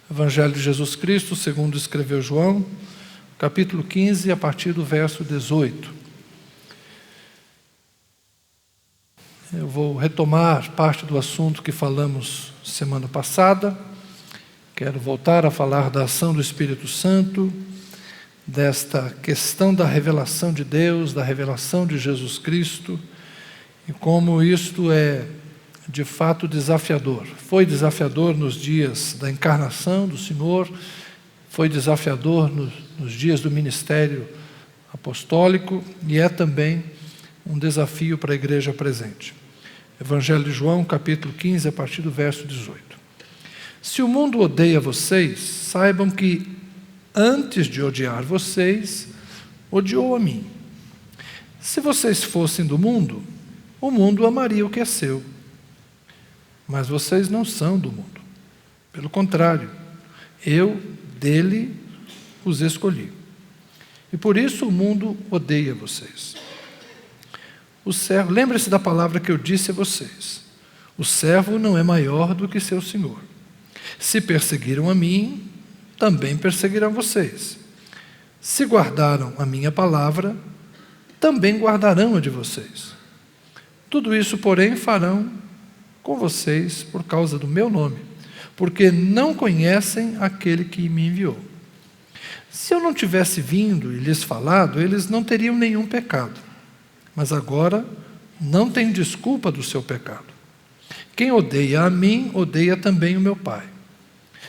Evangelho de Jesus Cristo, segundo escreveu João, capítulo 15, a partir do verso 18. Eu vou retomar parte do assunto que falamos semana passada. Quero voltar a falar da ação do Espírito Santo, desta questão da revelação de Deus, da revelação de Jesus Cristo, e como isto é de fato desafiador. Foi desafiador nos dias da encarnação do Senhor, foi desafiador nos dias do ministério apostólico e é também um desafio para a igreja presente. Evangelho de João, capítulo 15, a partir do verso 18. Se o mundo odeia vocês, saibam que antes de odiar vocês, odiou a mim. Se vocês fossem do mundo, o mundo amaria o que é seu. Mas vocês não são do mundo. Pelo contrário, eu dele os escolhi. E por isso o mundo odeia vocês. O servo, lembre-se da palavra que eu disse a vocês. O servo não é maior do que seu senhor. Se perseguiram a mim, também perseguirão vocês. Se guardaram a minha palavra, também guardarão a de vocês. Tudo isso, porém, farão com vocês por causa do meu nome, porque não conhecem aquele que me enviou. Se eu não tivesse vindo e lhes falado, eles não teriam nenhum pecado. Mas agora não tem desculpa do seu pecado. Quem odeia a mim, odeia também o meu Pai.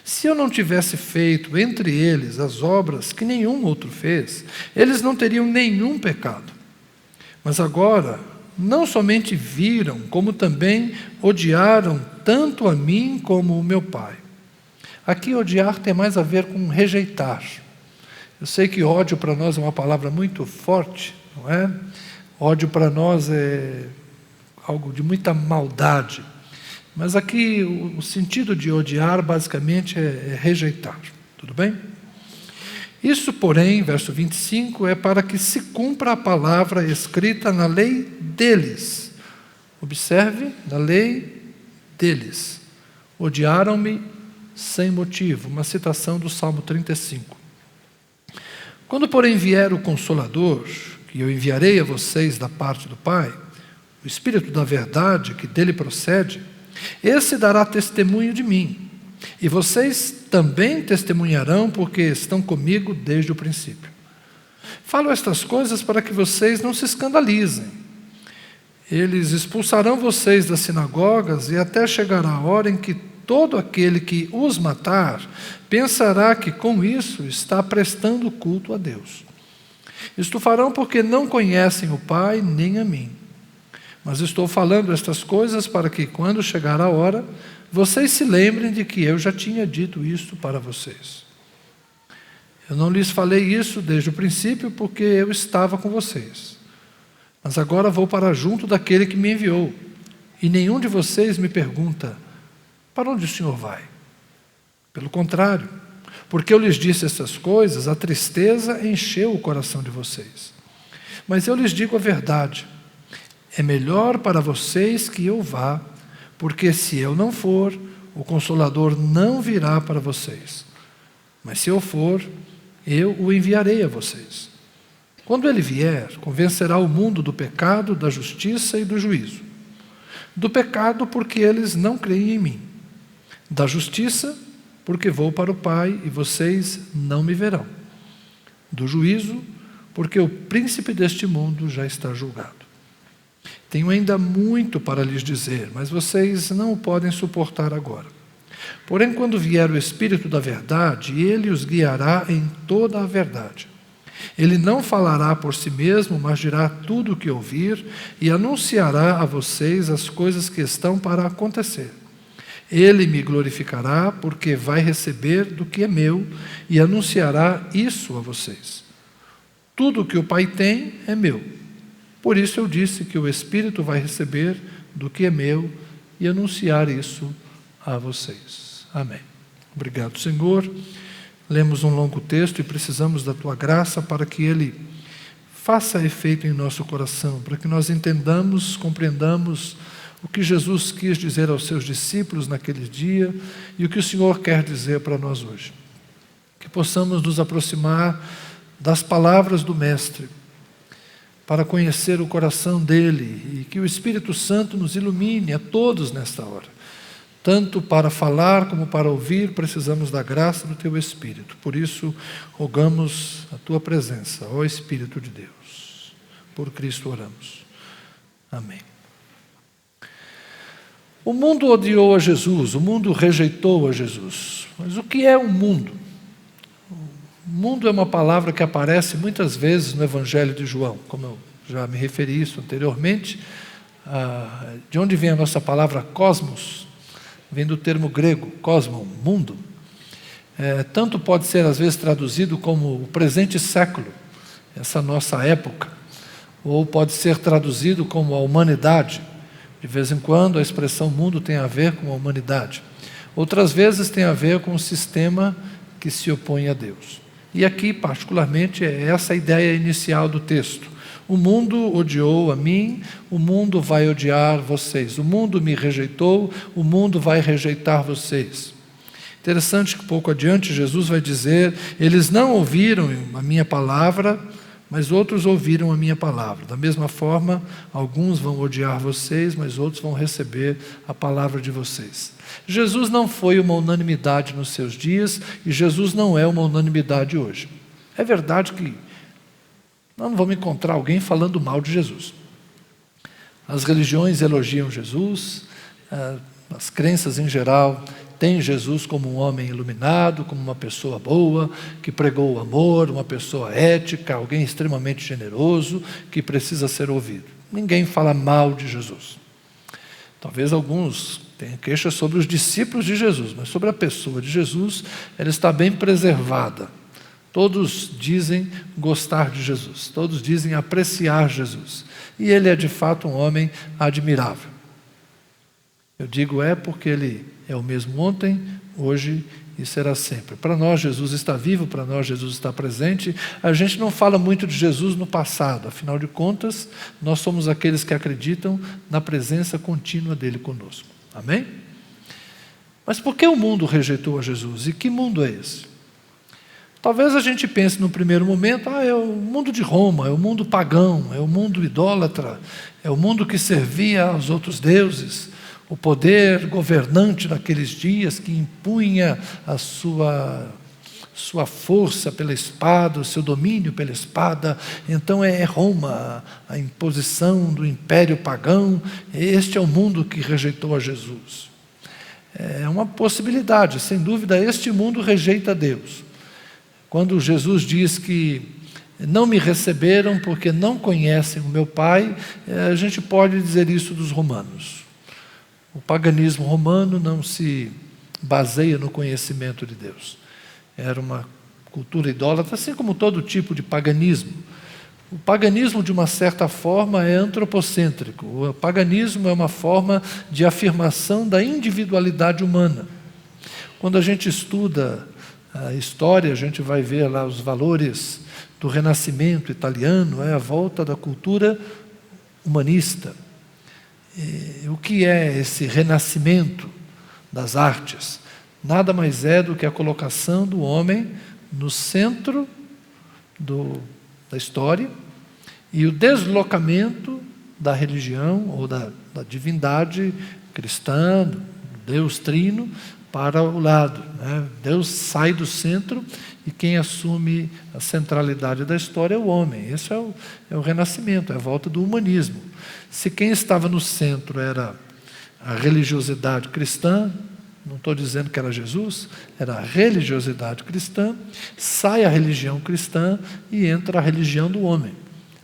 Se eu não tivesse feito entre eles as obras que nenhum outro fez, eles não teriam nenhum pecado. Mas agora não somente viram, como também odiaram tanto a mim como o meu Pai. Aqui odiar tem mais a ver com rejeitar. Eu sei que ódio para nós é uma palavra muito forte, não é? Ódio para nós é algo de muita maldade. Mas aqui o sentido de odiar basicamente é rejeitar. Tudo bem? Isso, porém, verso 25, é para que se cumpra a palavra escrita na lei deles. Observe, na lei deles. Odiaram-me sem motivo. Uma citação do Salmo 35. Quando, porém, vier o Consolador, que eu enviarei a vocês da parte do Pai, o Espírito da verdade, que dele procede, esse dará testemunho de mim. E vocês também testemunharão, porque estão comigo desde o princípio. Falo estas coisas para que vocês não se escandalizem. Eles expulsarão vocês das sinagogas, e até chegará a hora em que todo aquele que os matar pensará que com isso está prestando culto a Deus. Isto farão porque não conhecem o Pai nem a mim. Mas estou falando estas coisas para que, quando chegar a hora, vocês se lembrem de que eu já tinha dito isto para vocês. Eu não lhes falei isso desde o princípio, porque eu estava com vocês. Mas agora vou para junto daquele que me enviou, e nenhum de vocês me pergunta: para onde o Senhor vai? Pelo contrário, porque eu lhes disse essas coisas, a tristeza encheu o coração de vocês. Mas eu lhes digo a verdade: é melhor para vocês que eu vá, porque se eu não for, o Consolador não virá para vocês. Mas se eu for, eu o enviarei a vocês. Quando ele vier, convencerá o mundo do pecado, da justiça e do juízo. Do pecado, porque eles não creem em mim. Da justiça, porque vou para o Pai e vocês não me verão. Do juízo, porque o príncipe deste mundo já está julgado. Tenho ainda muito para lhes dizer, mas vocês não o podem suportar agora. Porém, quando vier o Espírito da verdade, ele os guiará em toda a verdade. Ele não falará por si mesmo, mas dirá tudo o que ouvir e anunciará a vocês as coisas que estão para acontecer. Ele me glorificará, porque vai receber do que é meu e anunciará isso a vocês. Tudo o que o Pai tem é meu. Por isso eu disse que o Espírito vai receber do que é meu e anunciar isso a vocês. Amém. Obrigado, Senhor. Lemos um longo texto e precisamos da Tua graça para que ele faça efeito em nosso coração, para que nós entendamos, compreendamos o que Jesus quis dizer aos seus discípulos naquele dia e o que o Senhor quer dizer para nós hoje. Que possamos nos aproximar das palavras do Mestre, para conhecer o coração dele, e que o Espírito Santo nos ilumine a todos nesta hora. Tanto para falar como para ouvir, precisamos da graça do teu Espírito. Por isso, rogamos a tua presença, ó Espírito de Deus. Por Cristo oramos. Amém. O mundo odiou a Jesus, o mundo rejeitou a Jesus. Mas o que é o mundo? O mundo é uma palavra que aparece muitas vezes no Evangelho de João, como eu já me referi a isso anteriormente. De onde vem a nossa palavra cosmos? Vem do termo grego, cosmon, mundo. Tanto pode ser às vezes traduzido como o presente século, essa nossa época, ou pode ser traduzido como a humanidade. De vez em quando a expressão mundo tem a ver com a humanidade. Outras vezes tem a ver com o sistema que se opõe a Deus. E aqui, particularmente, é essa a ideia inicial do texto. O mundo odiou a mim, o mundo vai odiar vocês. O mundo me rejeitou, o mundo vai rejeitar vocês. Interessante que pouco adiante Jesus vai dizer, eles não ouviram a minha palavra, mas outros ouviram a minha palavra. Da mesma forma, alguns vão odiar vocês, mas outros vão receber a palavra de vocês. Jesus não foi uma unanimidade nos seus dias, e Jesus não é uma unanimidade hoje. É verdade que nós não vamos encontrar alguém falando mal de Jesus. As religiões elogiam Jesus, as crenças em geral têm Jesus como um homem iluminado, como uma pessoa boa, que pregou o amor, uma pessoa ética, alguém extremamente generoso, que precisa ser ouvido. Ninguém fala mal de Jesus. Talvez alguns tenham queixas sobre os discípulos de Jesus, mas sobre a pessoa de Jesus, ela está bem preservada. Todos dizem gostar de Jesus, todos dizem apreciar Jesus. E ele é de fato um homem admirável. Eu digo porque ele é o mesmo ontem, hoje e será sempre. Para nós Jesus está vivo, para nós Jesus está presente. A gente não fala muito de Jesus no passado, afinal de contas, nós somos aqueles que acreditam na presença contínua dele conosco. Amém? Mas por que o mundo rejeitou a Jesus? E que mundo é esse? Talvez a gente pense no primeiro momento, é o mundo de Roma, é o mundo pagão, é o mundo idólatra, é o mundo que servia aos outros deuses, o poder governante naqueles dias que impunha a sua força pela espada, o seu domínio pela espada. Então é Roma, a imposição do império pagão. Este é o mundo que rejeitou a Jesus. É uma possibilidade, sem dúvida, este mundo rejeita Deus. Quando Jesus diz que não me receberam porque não conhecem o meu Pai, a gente pode dizer isso dos romanos. O paganismo romano não se baseia no conhecimento de Deus. Era uma cultura idólatra, assim como todo tipo de paganismo. O paganismo, de uma certa forma, é antropocêntrico. O paganismo é uma forma de afirmação da individualidade humana. Quando a gente estuda a história, a gente vai ver lá os valores do Renascimento italiano, a volta da cultura humanista. O que é esse renascimento das artes? Nada mais é do que a colocação do homem no centro da história e o deslocamento da religião ou da divindade cristã, do Deus trino, para o lado. Deus sai do centro e quem assume a centralidade da história é o homem. Esse é o renascimento, é a volta do humanismo. Se quem estava no centro era a religiosidade cristã, não estou dizendo que era Jesus, era a religiosidade cristã, sai a religião cristã e entra a religião do homem.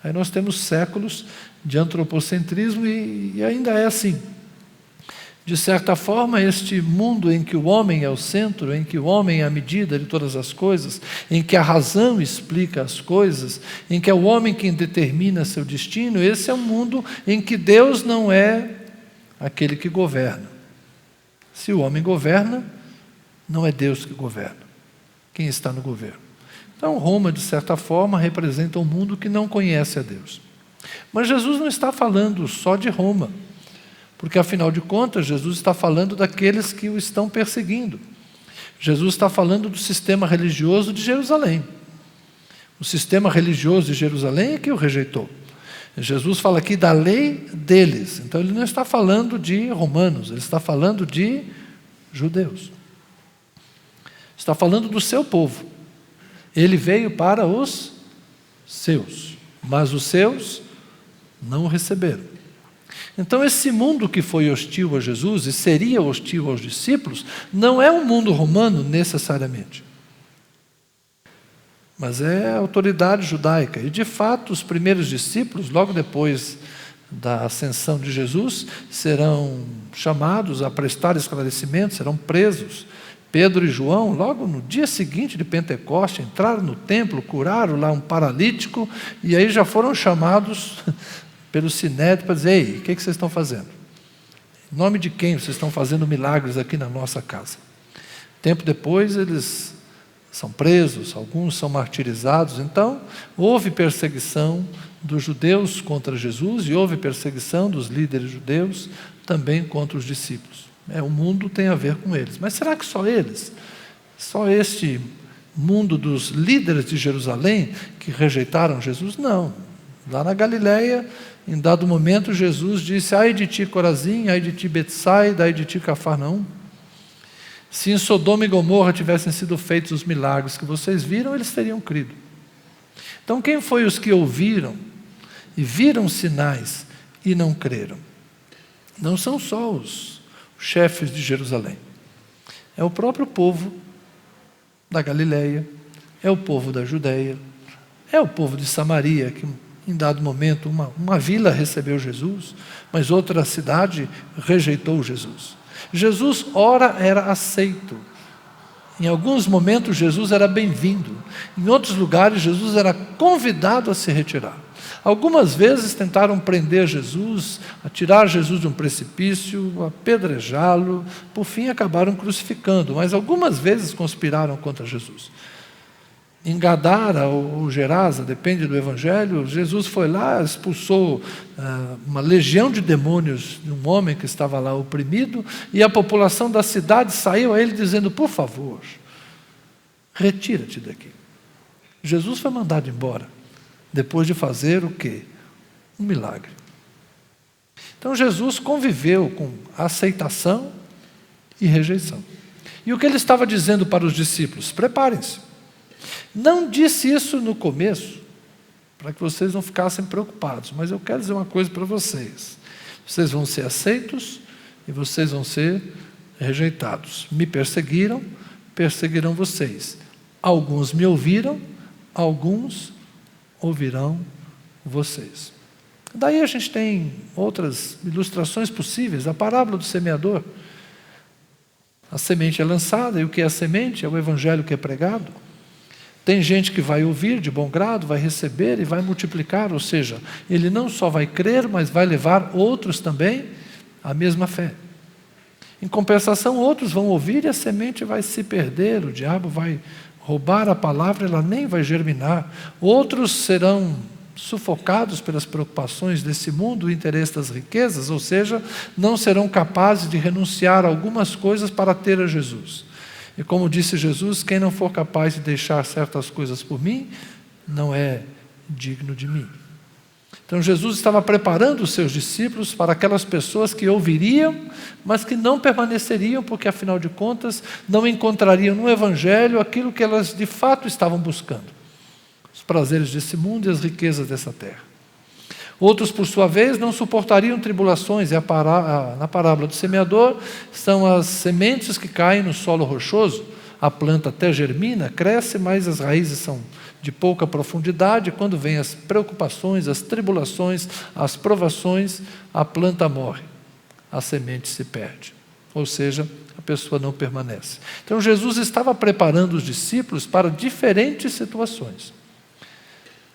Aí nós temos séculos de antropocentrismo e ainda é assim. De certa forma, este mundo em que o homem é o centro, em que o homem é a medida de todas as coisas, em que a razão explica as coisas, em que é o homem quem determina seu destino, esse é um mundo em que Deus não é aquele que governa. Se o homem governa, não é Deus que governa. Quem está no governo? Então, Roma, de certa forma, representa um mundo que não conhece a Deus. Mas Jesus não está falando só de Roma. Porque, afinal de contas, Jesus está falando daqueles que o estão perseguindo. Jesus está falando do sistema religioso de Jerusalém. O sistema religioso de Jerusalém é que o rejeitou. Jesus fala aqui da lei deles. Então, ele não está falando de romanos, ele está falando de judeus. Está falando do seu povo. Ele veio para os seus, mas os seus não o receberam. Então, esse mundo que foi hostil a Jesus e seria hostil aos discípulos, não é um mundo romano necessariamente, mas é a autoridade judaica. E, de fato, os primeiros discípulos, logo depois da ascensão de Jesus, serão chamados a prestar esclarecimentos, serão presos. Pedro e João, logo no dia seguinte de Pentecoste, entraram no templo, curaram lá um paralítico, e aí já foram chamados pelo Sinédrio para dizer: ei, o que vocês estão fazendo? Em nome de quem vocês estão fazendo milagres aqui na nossa casa? Tempo depois eles são presos, alguns são martirizados. Então, houve perseguição dos judeus contra Jesus e houve perseguição dos líderes judeus também contra os discípulos. O mundo tem a ver com eles. Mas será que só eles? Só este mundo dos líderes de Jerusalém que rejeitaram Jesus? Não. Lá na Galileia, em dado momento, Jesus disse: ai de ti, Corazim, ai de ti, Betsaida, ai de ti, Cafarnaum. Se em Sodoma e Gomorra tivessem sido feitos os milagres que vocês viram, eles teriam crido. Então, quem foi os que ouviram e viram sinais e não creram? Não são só os chefes de Jerusalém. É o próprio povo da Galileia, é o povo da Judeia, é o povo de Samaria, que em dado momento uma vila recebeu Jesus, mas outra cidade rejeitou Jesus. Jesus, ora, era aceito. Em alguns momentos, Jesus era bem-vindo. Em outros lugares, Jesus era convidado a se retirar. Algumas vezes tentaram prender Jesus, atirar Jesus de um precipício, apedrejá-lo, por fim acabaram crucificando, mas algumas vezes conspiraram contra Jesus. Em Gadara ou Gerasa, depende do Evangelho, Jesus foi lá, expulsou uma legião de demônios de um homem que estava lá oprimido, e a população da cidade saiu a ele dizendo: por favor, retira-te daqui. Jesus foi mandado embora, depois de fazer o quê? Um milagre. Então Jesus conviveu com aceitação e rejeição. E o que ele estava dizendo para os discípulos? Preparem-se. Não disse isso no começo, para que vocês não ficassem preocupados, mas eu quero dizer uma coisa para vocês. Vocês vão ser aceitos e vocês vão ser rejeitados. Me perseguiram, perseguirão vocês. Alguns me ouviram, alguns ouvirão vocês. Daí a gente tem outras ilustrações possíveis. A parábola do semeador. A semente é lançada, e o que é a semente? É o evangelho que é pregado. Tem gente que vai ouvir de bom grado, vai receber e vai multiplicar, ou seja, ele não só vai crer, mas vai levar outros também à mesma fé. Em compensação, outros vão ouvir e a semente vai se perder, o diabo vai roubar a palavra, ela nem vai germinar. Outros serão sufocados pelas preocupações desse mundo, o interesse das riquezas, ou seja, não serão capazes de renunciar a algumas coisas para ter a Jesus. E como disse Jesus, quem não for capaz de deixar certas coisas por mim, não é digno de mim. Então Jesus estava preparando os seus discípulos para aquelas pessoas que ouviriam, mas que não permaneceriam, porque afinal de contas não encontrariam no Evangelho aquilo que elas de fato estavam buscando: os prazeres desse mundo e as riquezas dessa terra. Outros, por sua vez, não suportariam tribulações. E na parábola do semeador, são as sementes que caem no solo rochoso. A planta até germina, cresce, mas as raízes são de pouca profundidade. Quando vêm as preocupações, as tribulações, as provações, a planta morre, a semente se perde. Ou seja, a pessoa não permanece. Então Jesus estava preparando os discípulos para diferentes situações.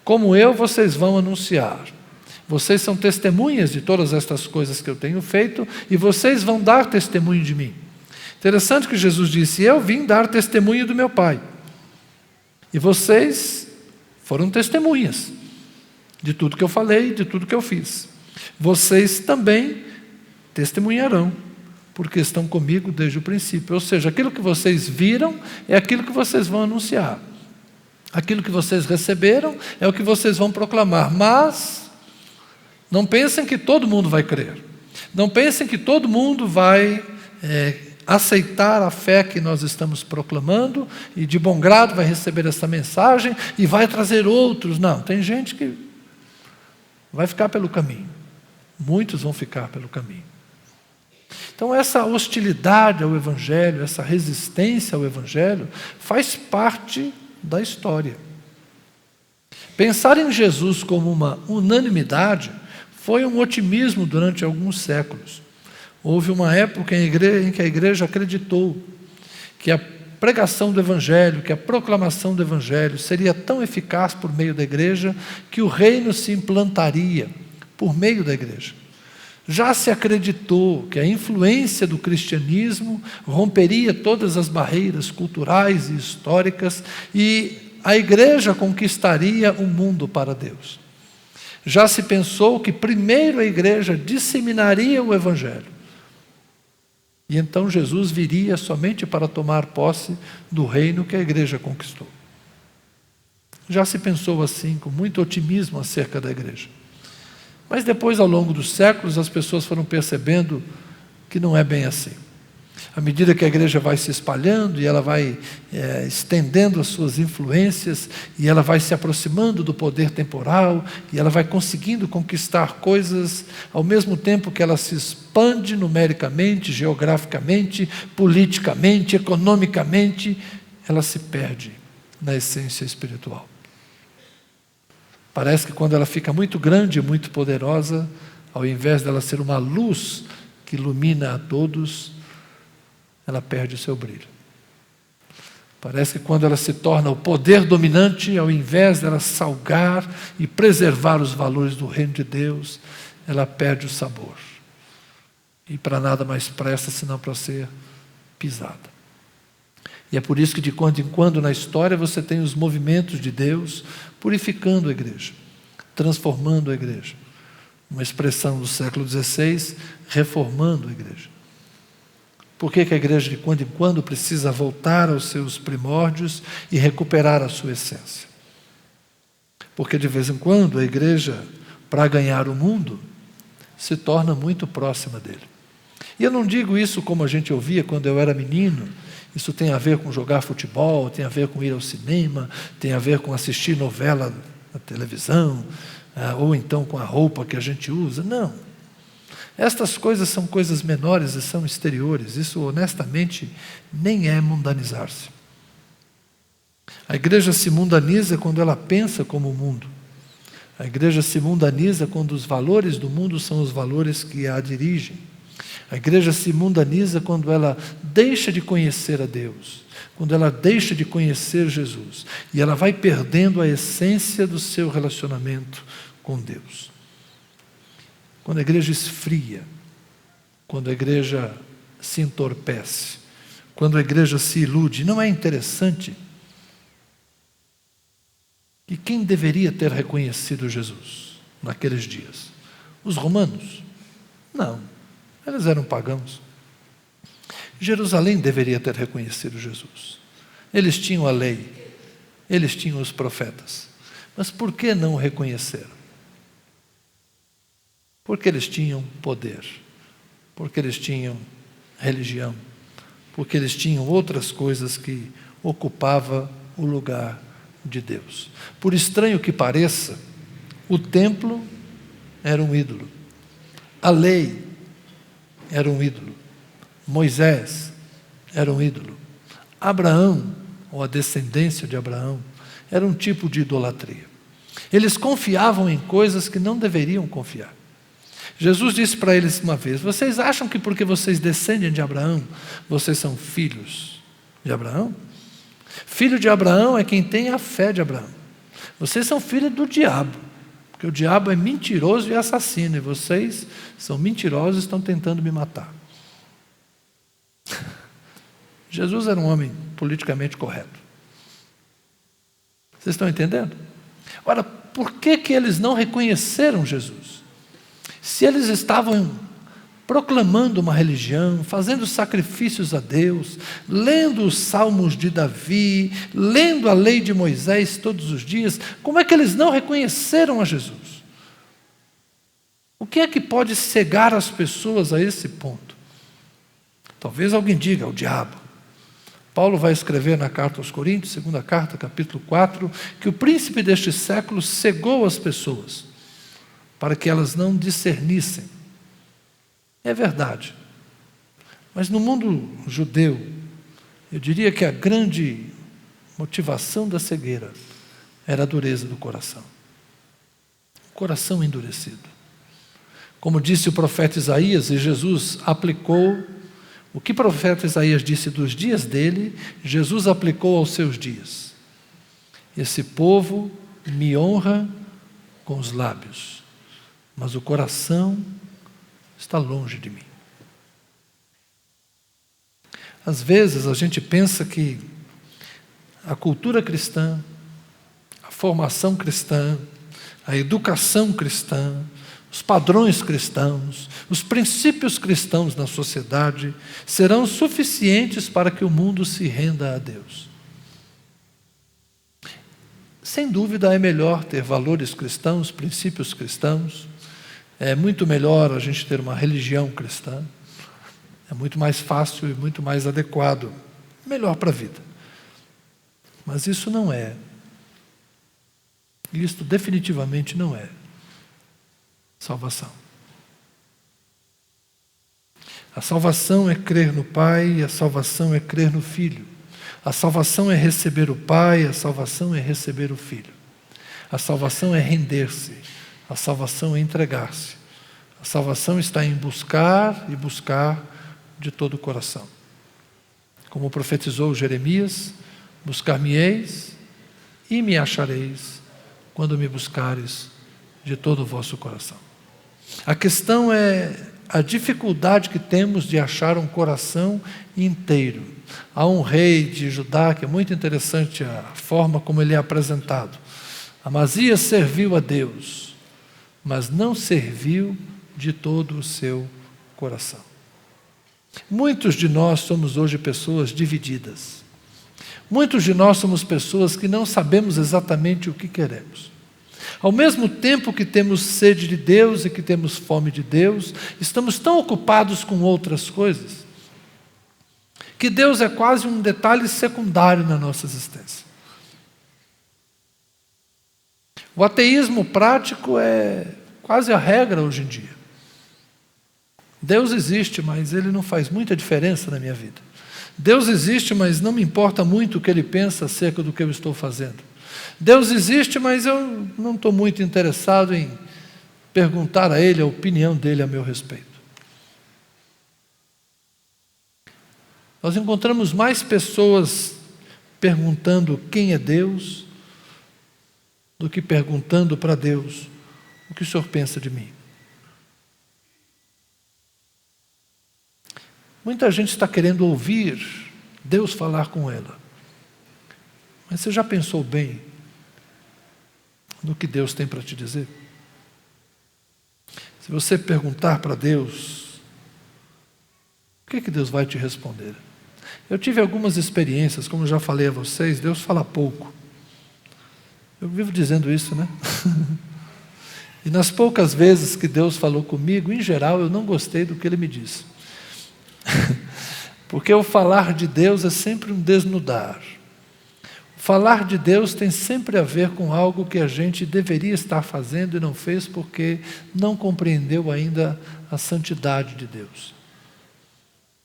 Como eu, vocês vão anunciar. Vocês são testemunhas de todas estas coisas que eu tenho feito, e vocês vão dar testemunho de mim. Interessante que Jesus disse: eu vim dar testemunho do meu Pai. E vocês foram testemunhas de tudo que eu falei, de tudo que eu fiz. Vocês também testemunharão, porque estão comigo desde o princípio. Ou seja, aquilo que vocês viram é aquilo que vocês vão anunciar. Aquilo que vocês receberam é o que vocês vão proclamar. Mas não pensem que todo mundo vai crer. Não pensem que todo mundo vai aceitar a fé que nós estamos proclamando e de bom grado vai receber essa mensagem e vai trazer outros. Não, tem gente que vai ficar pelo caminho. Muitos vão ficar pelo caminho. Então essa hostilidade ao Evangelho, essa resistência ao Evangelho, faz parte da história. Pensar em Jesus como uma unanimidade foi um otimismo durante alguns séculos. Houve uma época em que a igreja acreditou que a pregação do Evangelho, que a proclamação do Evangelho seria tão eficaz por meio da igreja que o reino se implantaria por meio da igreja. Já se acreditou que a influência do cristianismo romperia todas as barreiras culturais e históricas e a igreja conquistaria o mundo para Deus. Já se pensou que primeiro a igreja disseminaria o Evangelho. E então Jesus viria somente para tomar posse do reino que a igreja conquistou. Já se pensou assim, com muito otimismo acerca da igreja. Mas depois, ao longo dos séculos, as pessoas foram percebendo que não é bem assim. À medida que a igreja vai se espalhando e ela vai estendendo as suas influências e ela vai se aproximando do poder temporal e ela vai conseguindo conquistar coisas ao mesmo tempo que ela se expande numericamente, geograficamente, politicamente, economicamente, ela se perde na essência espiritual. Parece que quando ela fica muito grande e muito poderosa, ao invés dela ser uma luz que ilumina a todos, ela perde o seu brilho. Parece que quando ela se torna o poder dominante, ao invés dela salgar e preservar os valores do reino de Deus, ela perde o sabor. E para nada mais presta senão para ser pisada. E é por isso que de quando em quando na história você tem os movimentos de Deus purificando a igreja, transformando a igreja. Uma expressão do século XVI, reformando a igreja. Por que a igreja de quando em quando precisa voltar aos seus primórdios e recuperar a sua essência? Porque de vez em quando a igreja, para ganhar o mundo, se torna muito próxima dele. E eu não digo isso como a gente ouvia quando eu era menino. Isso tem a ver com jogar futebol, tem a ver com ir ao cinema, tem a ver com assistir novela na televisão, ou então com a roupa que a gente usa. Não. Estas coisas são coisas menores e são exteriores. Isso, honestamente, nem é mundanizar-se. A igreja se mundaniza quando ela pensa como o mundo. A igreja se mundaniza quando os valores do mundo são os valores que a dirigem. A igreja se mundaniza quando ela deixa de conhecer a Deus, quando ela deixa de conhecer Jesus, e ela vai perdendo a essência do seu relacionamento com Deus. Quando a igreja esfria, quando a igreja se entorpece, quando a igreja se ilude, não é interessante que quem deveria ter reconhecido Jesus naqueles dias? Os romanos? Não. Eles eram pagãos. Jerusalém deveria ter reconhecido Jesus. Eles tinham a lei, eles tinham os profetas. Mas por que não o reconheceram? Porque eles tinham poder, porque eles tinham religião, porque eles tinham outras coisas que ocupavam o lugar de Deus. Por estranho que pareça, o templo era um ídolo, a lei era um ídolo. Moisés era um ídolo. Abraão, ou a descendência de Abraão, era um tipo de idolatria. Eles confiavam em coisas que não deveriam confiar. Jesus disse para eles uma vez: vocês acham que porque vocês descendem de Abraão, vocês são filhos de Abraão? Filho de Abraão é quem tem a fé de Abraão. Vocês são filhos do diabo. Porque o diabo é mentiroso e assassino, e vocês são mentirosos e estão tentando me matar. Jesus era um homem politicamente correto. Vocês estão entendendo? Ora, por que eles não reconheceram Jesus? Se eles estavam proclamando uma religião, fazendo sacrifícios a Deus, lendo os salmos de Davi, lendo a lei de Moisés todos os dias, como é que eles não reconheceram a Jesus? O que é que pode cegar as pessoas a esse ponto? Talvez alguém diga, o diabo. Paulo vai escrever na carta aos Coríntios, segunda carta, capítulo 4, que o príncipe deste século cegou as pessoas, para que elas não discernissem. É verdade. Mas no mundo judeu, eu diria que a grande motivação da cegueira era a dureza do coração. O coração endurecido. Como disse o profeta Isaías, e Jesus aplicou o que o profeta Isaías disse dos dias dele, Jesus aplicou aos seus dias. Esse povo me honra com os lábios, mas o coração está longe de mim. Às vezes a gente pensa que a cultura cristã, a formação cristã, a educação cristã, os padrões cristãos, os princípios cristãos na sociedade serão suficientes para que o mundo se renda a Deus. Sem dúvida é melhor ter valores cristãos, princípios cristãos, é muito melhor a gente ter uma religião cristã, é muito mais fácil e muito mais adequado, melhor para a vida. Mas isso não é, isto definitivamente não é salvação. A salvação é crer no Pai, a salvação é crer no Filho. A salvação é receber o Pai, a salvação é receber o Filho. A salvação é render-se, a salvação é entregar-se. A salvação está em buscar e buscar de todo o coração. Como profetizou Jeremias, buscar-me-eis e me achareis quando me buscares de todo o vosso coração. A questão é a dificuldade que temos de achar um coração inteiro. Há um rei de Judá que é muito interessante a forma como ele é apresentado. Amazias serviu a Deus, mas não serviu de todo o seu coração. Muitos de nós somos hoje pessoas divididas. Muitos de nós somos pessoas que não sabemos exatamente o que queremos. Ao mesmo tempo que temos sede de Deus e que temos fome de Deus, estamos tão ocupados com outras coisas, que Deus é quase um detalhe secundário na nossa existência. O ateísmo prático é quase a regra hoje em dia. Deus existe, mas Ele não faz muita diferença na minha vida. Deus existe, mas não me importa muito o que Ele pensa acerca do que eu estou fazendo. Deus existe, mas eu não estou muito interessado em perguntar a Ele a opinião dEle a meu respeito. Nós encontramos mais pessoas perguntando quem é Deus do que perguntando para Deus o que o Senhor pensa de mim. Muita gente está querendo ouvir Deus falar com ela. Mas você já pensou bem no que Deus tem para te dizer? Se você perguntar para Deus, o que Deus vai te responder? Eu tive algumas experiências, como já falei a vocês, Deus fala pouco. Eu vivo dizendo isso, né? E nas poucas vezes que Deus falou comigo, em geral, eu não gostei do que Ele me disse. Porque o falar de Deus é sempre um desnudar. Falar de Deus tem sempre a ver com algo que a gente deveria estar fazendo e não fez porque não compreendeu ainda a santidade de Deus.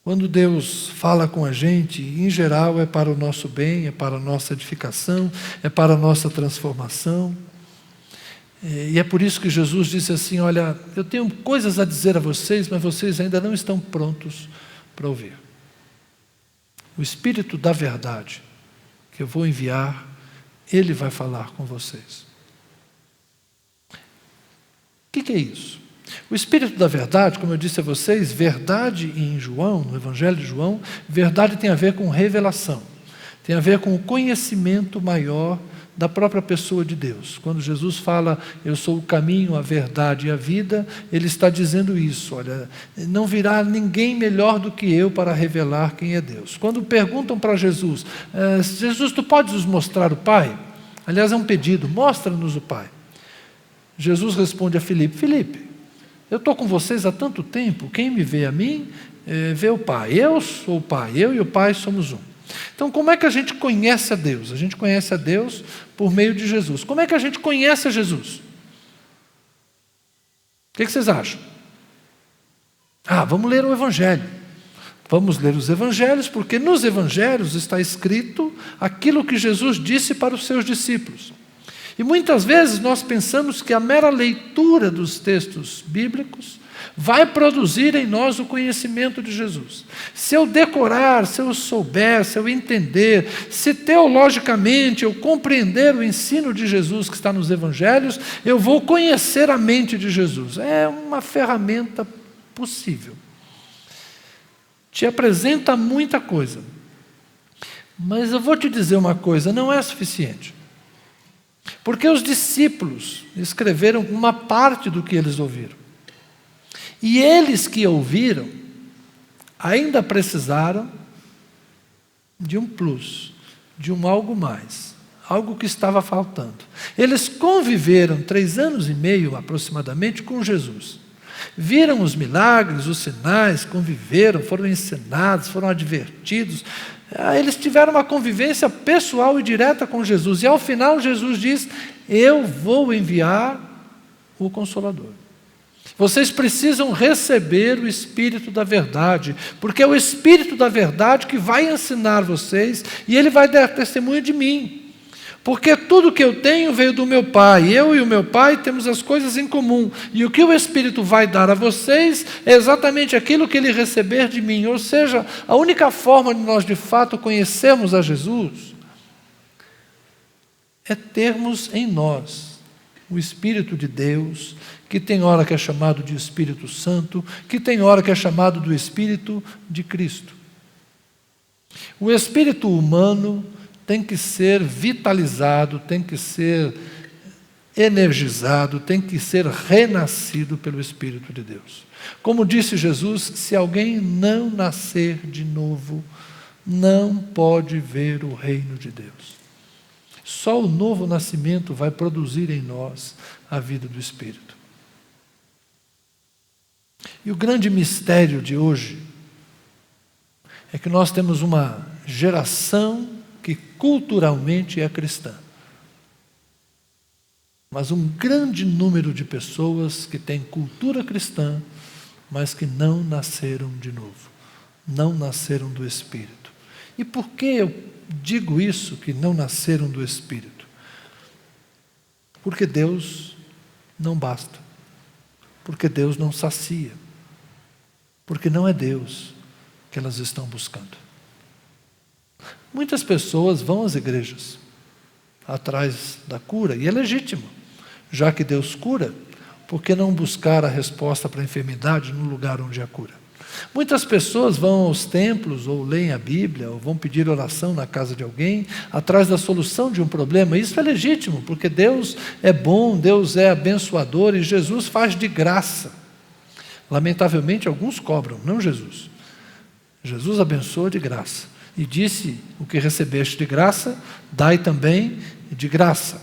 Quando Deus fala com a gente, em geral é para o nosso bem, é para a nossa edificação, é para a nossa transformação. E é por isso que Jesus disse assim, olha, eu tenho coisas a dizer a vocês, mas vocês ainda não estão prontos para ouvir. O Espírito da verdade que eu vou enviar, Ele vai falar com vocês. O que é isso? O Espírito da verdade, como eu disse a vocês, verdade em João, no Evangelho de João, verdade tem a ver com revelação, tem a ver com o conhecimento maior da própria pessoa de Deus. Quando Jesus fala, eu sou o caminho, a verdade e a vida, Ele está dizendo isso, olha, não virá ninguém melhor do que eu para revelar quem é Deus. Quando perguntam para Jesus, Jesus, tu podes nos mostrar o Pai? Aliás, é um pedido, mostra-nos o Pai. Jesus responde a Filipe, Filipe, eu estou com vocês há tanto tempo, quem me vê a mim, vê o Pai. Eu sou o Pai, eu e o Pai somos um. Então, como é que a gente conhece a Deus? A gente conhece a Deus por meio de Jesus. Como é que a gente conhece a Jesus? O que vocês acham? Vamos ler o Evangelho. Vamos ler os Evangelhos, porque nos Evangelhos está escrito aquilo que Jesus disse para os seus discípulos. E muitas vezes nós pensamos que a mera leitura dos textos bíblicos vai produzir em nós o conhecimento de Jesus. Se eu decorar, se eu souber, se eu entender, se teologicamente eu compreender o ensino de Jesus que está nos Evangelhos, eu vou conhecer a mente de Jesus. É uma ferramenta possível. Te apresenta muita coisa. Mas eu vou te dizer uma coisa, não é suficiente. Porque os discípulos escreveram uma parte do que eles ouviram. E eles que ouviram, ainda precisaram de um plus, de um algo mais, algo que estava faltando. Eles conviveram 3 anos e meio aproximadamente com Jesus. Viram os milagres, os sinais, conviveram, foram ensinados, foram advertidos. Eles tiveram uma convivência pessoal e direta com Jesus. E ao final Jesus diz, eu vou enviar o Consolador. Vocês precisam receber o Espírito da verdade, porque é o Espírito da verdade que vai ensinar vocês e ele vai dar testemunho de mim. Porque tudo que eu tenho veio do meu Pai, eu e o meu Pai temos as coisas em comum, e o que o Espírito vai dar a vocês é exatamente aquilo que ele receber de mim. Ou seja, a única forma de nós de fato conhecermos a Jesus é termos em nós o Espírito de Deus, que tem hora que é chamado de Espírito Santo, que tem hora que é chamado do Espírito de Cristo. O espírito humano tem que ser vitalizado, tem que ser energizado, tem que ser renascido pelo Espírito de Deus. Como disse Jesus, se alguém não nascer de novo, não pode ver o reino de Deus. Só o novo nascimento vai produzir em nós a vida do Espírito. E o grande mistério de hoje é que nós temos uma geração que culturalmente é cristã. Mas um grande número de pessoas que têm cultura cristã, mas que não nasceram de novo, não nasceram do Espírito. E por que eu digo isso, que não nasceram do Espírito? Porque Deus não basta, porque Deus não sacia, porque não é Deus que elas estão buscando. Muitas pessoas vão às igrejas atrás da cura, e é legítimo, já que Deus cura, por que não buscar a resposta para a enfermidade no lugar onde há cura? Muitas pessoas vão aos templos, ou leem a Bíblia, ou vão pedir oração na casa de alguém, atrás da solução de um problema. Isso é legítimo, porque Deus é bom, Deus é abençoador, e Jesus faz de graça. Lamentavelmente, alguns cobram, não Jesus. Jesus abençoa de graça. E disse, o que recebeste de graça, dai também de graça.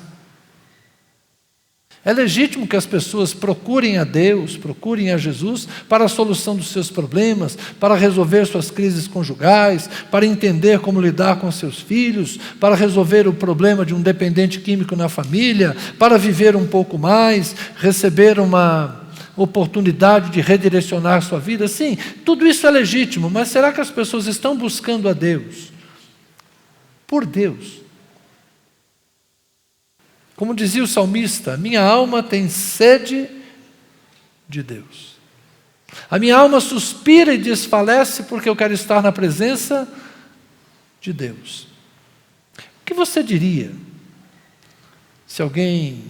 É legítimo que as pessoas procurem a Deus, procurem a Jesus para a solução dos seus problemas, para resolver suas crises conjugais, para entender como lidar com seus filhos, para resolver o problema de um dependente químico na família, para viver um pouco mais, receber uma oportunidade de redirecionar sua vida. Sim, tudo isso é legítimo, mas será que as pessoas estão buscando a Deus? Por Deus. Como dizia o salmista, minha alma tem sede de Deus. A minha alma suspira e desfalece porque eu quero estar na presença de Deus. O que você diria se alguém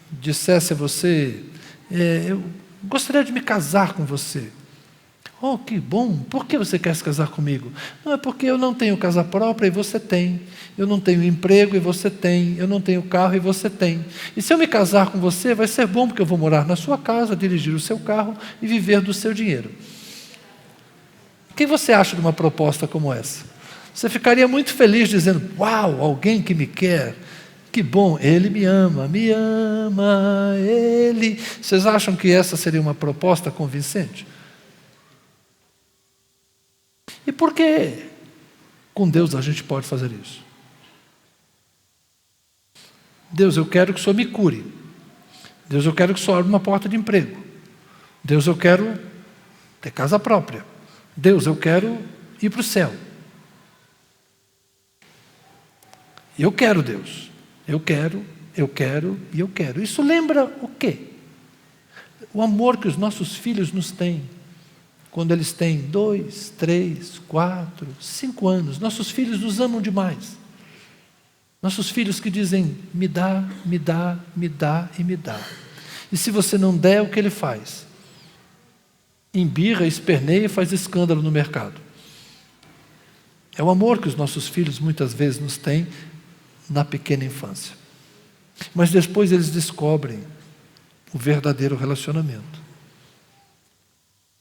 dissesse a você, eu gostaria de me casar com você. Oh, que bom! Por que você quer se casar comigo? Não, é porque eu não tenho casa própria e você tem. Eu não tenho emprego e você tem. Eu não tenho carro e você tem. E se eu me casar com você, vai ser bom, porque eu vou morar na sua casa, dirigir o seu carro e viver do seu dinheiro. O que você acha de uma proposta como essa? Você ficaria muito feliz dizendo, uau, alguém que me quer. Que bom, ele me ama, ele. Vocês acham que essa seria uma proposta convincente? E por que com Deus a gente pode fazer isso? Deus, eu quero que o Senhor me cure. Deus, eu quero que o Senhor abra uma porta de emprego. Deus, eu quero ter casa própria. Deus, eu quero ir para o céu. Eu quero, Deus. Eu quero e eu quero. Isso lembra o quê? O amor que os nossos filhos nos têm. Quando eles têm 2, 3, 4, 5 anos, nossos filhos nos amam demais. Nossos filhos que dizem, me dá, me dá, me dá e me dá. E se você não der, o que ele faz? Embirra, esperneia e faz escândalo no mercado. É o amor que os nossos filhos muitas vezes nos têm na pequena infância. Mas depois eles descobrem o verdadeiro relacionamento.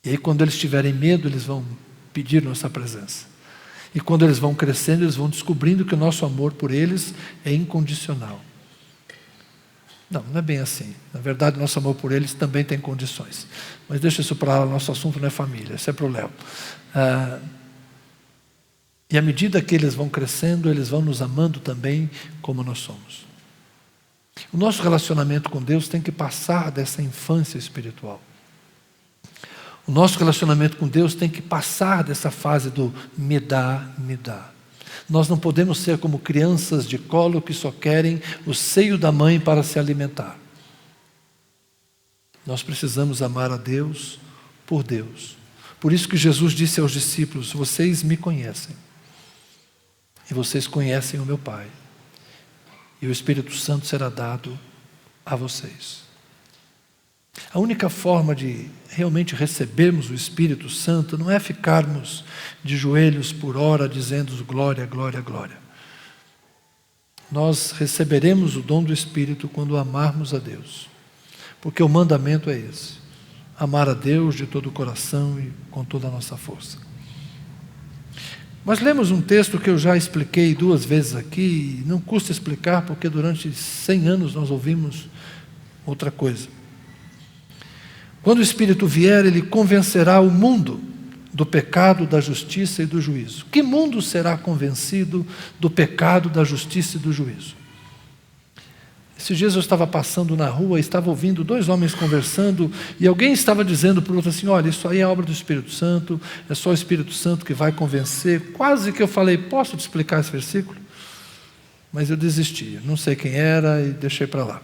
E aí, quando eles tiverem medo, eles vão pedir nossa presença. E quando eles vão crescendo, eles vão descobrindo que o nosso amor por eles é incondicional. Não, não é bem assim. Na verdade, nosso amor por eles também tem condições. Mas deixa isso para lá, nosso assunto não é família, isso é para o Léo. E à medida que eles vão crescendo, eles vão nos amando também como nós somos. O nosso relacionamento com Deus tem que passar dessa infância espiritual. O nosso relacionamento com Deus tem que passar dessa fase do me dá, me dá. Nós não podemos ser como crianças de colo que só querem o seio da mãe para se alimentar. Nós precisamos amar a Deus por Deus. Por isso que Jesus disse aos discípulos, vocês me conhecem. E vocês conhecem o meu Pai. E o Espírito Santo será dado a vocês. A única forma de realmente recebermos o Espírito Santo não é ficarmos de joelhos por hora dizendo glória, glória, glória. Nós receberemos o dom do Espírito quando amarmos a Deus. Porque o mandamento é esse. Amar a Deus de todo o coração e com toda a nossa força. Mas lemos um texto que eu já expliquei 2 vezes aqui, e não custa explicar porque durante 100 anos nós ouvimos outra coisa. Quando o Espírito vier, ele convencerá o mundo do pecado, da justiça e do juízo. Que mundo será convencido do pecado, da justiça e do juízo? Esses dias eu estava passando na rua e estava ouvindo 2 homens conversando e alguém estava dizendo para o outro assim, olha, isso aí é obra do Espírito Santo, é só o Espírito Santo que vai convencer. Quase que eu falei, posso te explicar esse versículo? Mas eu desisti, não sei quem era e deixei para lá.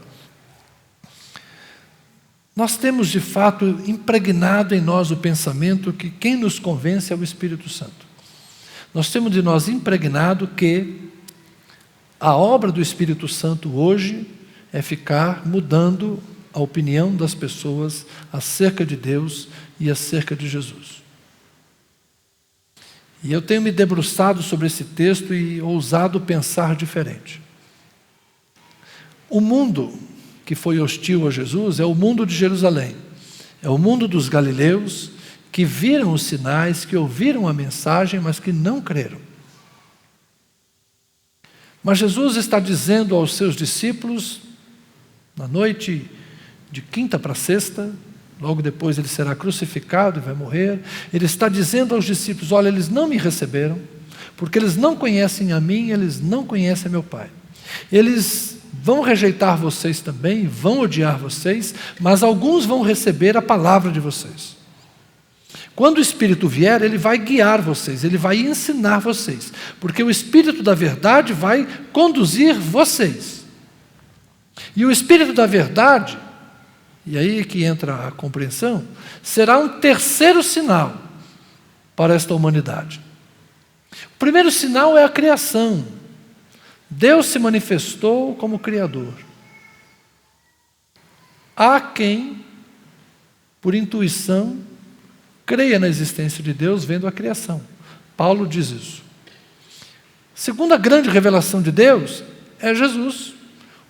Nós temos de fato impregnado em nós o pensamento que quem nos convence é o Espírito Santo. Nós temos de nós impregnado que a obra do Espírito Santo hoje é ficar mudando a opinião das pessoas acerca de Deus e acerca de Jesus. E eu tenho me debruçado sobre esse texto e ousado pensar diferente. O mundo que foi hostil a Jesus é o mundo de Jerusalém, é o mundo dos galileus que viram os sinais, que ouviram a mensagem, mas que não creram. Mas Jesus está dizendo aos seus discípulos, na noite de quinta para sexta, logo depois ele será crucificado e vai morrer, ele está dizendo aos discípulos, olha, eles não me receberam, porque eles não conhecem a mim, eles não conhecem a meu Pai. Eles vão rejeitar vocês também, vão odiar vocês, mas alguns vão receber a palavra de vocês. Quando o Espírito vier, ele vai guiar vocês, ele vai ensinar vocês, porque o Espírito da verdade vai conduzir vocês. E o Espírito da verdade, e aí que entra a compreensão, será um terceiro sinal para esta humanidade. O primeiro sinal é a criação. Deus se manifestou como Criador. Há quem, por intuição, creia na existência de Deus vendo a criação. Paulo diz isso. Segunda grande revelação de Deus é Jesus.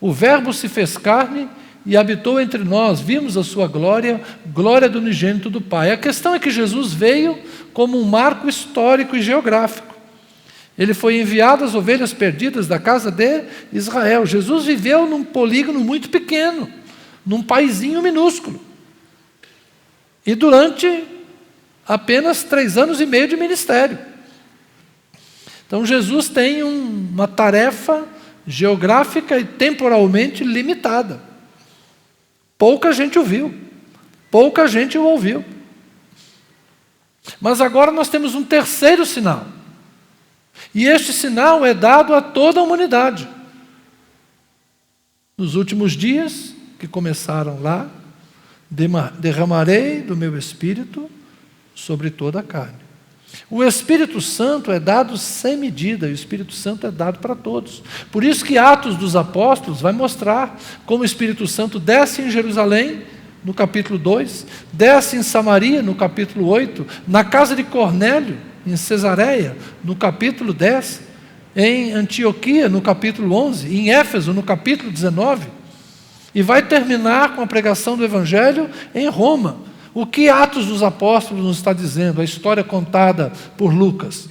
O Verbo se fez carne e habitou entre nós, vimos a sua glória, glória do unigênito do Pai. A questão é que Jesus veio como um marco histórico e geográfico. Ele foi enviado às ovelhas perdidas da casa de Israel. Jesus viveu num polígono muito pequeno, num paizinho minúsculo. E durante apenas 3 anos e meio de ministério. Então Jesus tem uma tarefa geográfica e temporalmente limitada. Pouca gente o viu, pouca gente o ouviu. Mas agora nós temos um terceiro sinal. E este sinal é dado a toda a humanidade. Nos últimos dias, que começaram lá, derramarei do meu Espírito sobre toda a carne. O Espírito Santo é dado sem medida, e o Espírito Santo é dado para todos. Por isso que Atos dos Apóstolos vai mostrar como o Espírito Santo desce em Jerusalém, no capítulo 2, desce em Samaria, no capítulo 8, na casa de Cornélio, em Cesareia, no capítulo 10, em Antioquia, no capítulo 11, em Éfeso, no capítulo 19, e vai terminar com a pregação do Evangelho em Roma. O que Atos dos Apóstolos nos está dizendo? A história contada por Lucas.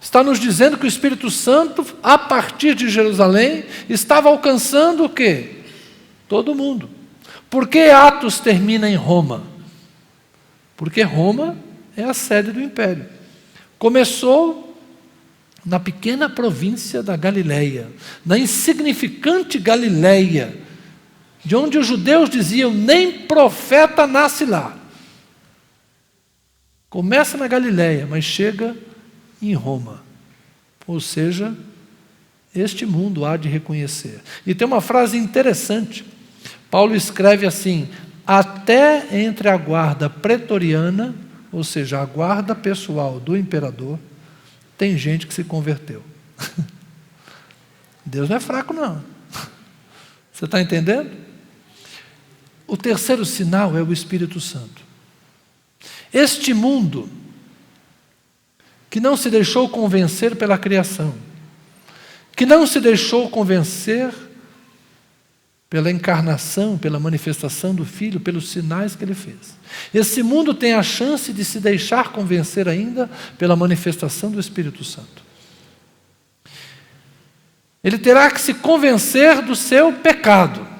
Está nos dizendo que o Espírito Santo, a partir de Jerusalém, estava alcançando o quê? Todo mundo. Por que Atos termina em Roma? Porque Roma é a sede do império. Começou na pequena província da Galileia, na insignificante Galileia, de onde os judeus diziam, nem profeta nasce lá. Começa na Galileia, mas chega em Roma. Ou seja, este mundo há de reconhecer. E tem uma frase interessante. Paulo escreve assim, até entre a guarda pretoriana, ou seja, a guarda pessoal do imperador, tem gente que se converteu. Deus não é fraco, não. Você está entendendo? O terceiro sinal é o Espírito Santo. Este mundo, que não se deixou convencer pela criação, que não se deixou convencer pela encarnação, pela manifestação do Filho, pelos sinais que Ele fez. Esse mundo tem a chance de se deixar convencer ainda pela manifestação do Espírito Santo. Ele terá que se convencer do seu pecado.